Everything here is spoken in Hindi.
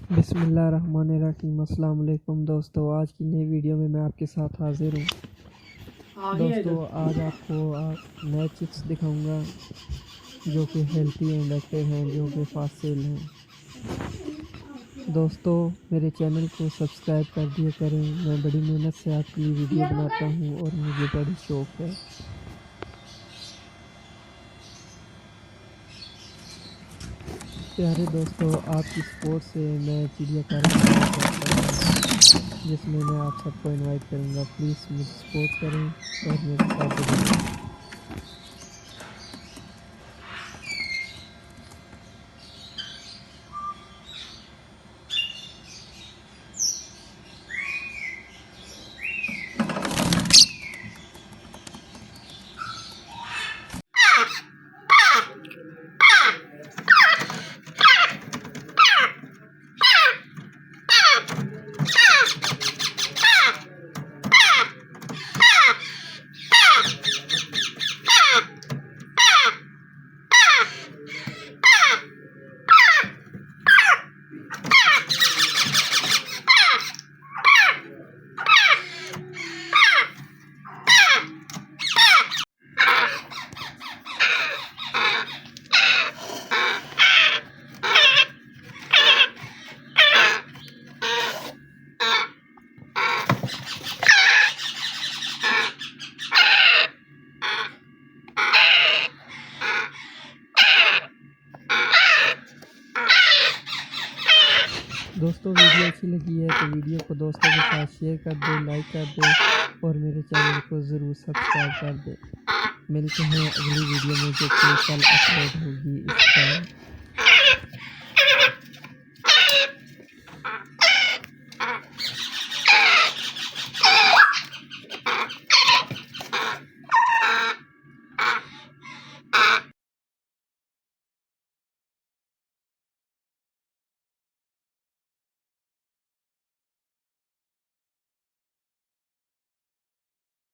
बिस्मिल्लाहिर्रहमानिर्रहीम। अस्सलाम वालेकुम दोस्तों, आज की नई वीडियो में मैं आपके साथ हाजिर हूँ। दोस्तों आज आपको नए चिक्स दिखाऊंगा जो कि हेल्थी एंड एक्टिव हैं, जो कि फास्ट सेल हैं। दोस्तों मेरे चैनल को सब्सक्राइब कर दिया करें, मैं बड़ी मेहनत से आपके लिए वीडियो बनाता हूँ और मुझे बड़ी शौक़ है। प्यारे दोस्तों, आपकी सपोर्ट से मैं चिड़ियाघर करता हूँ, जिसमें मैं आप सबको इनवाइट करूँगा। प्लीज़ मुझे सपोर्ट करें और मेरे साथ जुड़ें। दोस्तों वीडियो अच्छी लगी है तो वीडियो को दोस्तों के साथ शेयर कर दो, लाइक कर दो और मेरे चैनल को ज़रूर सब्सक्राइब कर दो। मिलते हैं अगली वीडियो में जो कि कल अपलोड होगी। इसका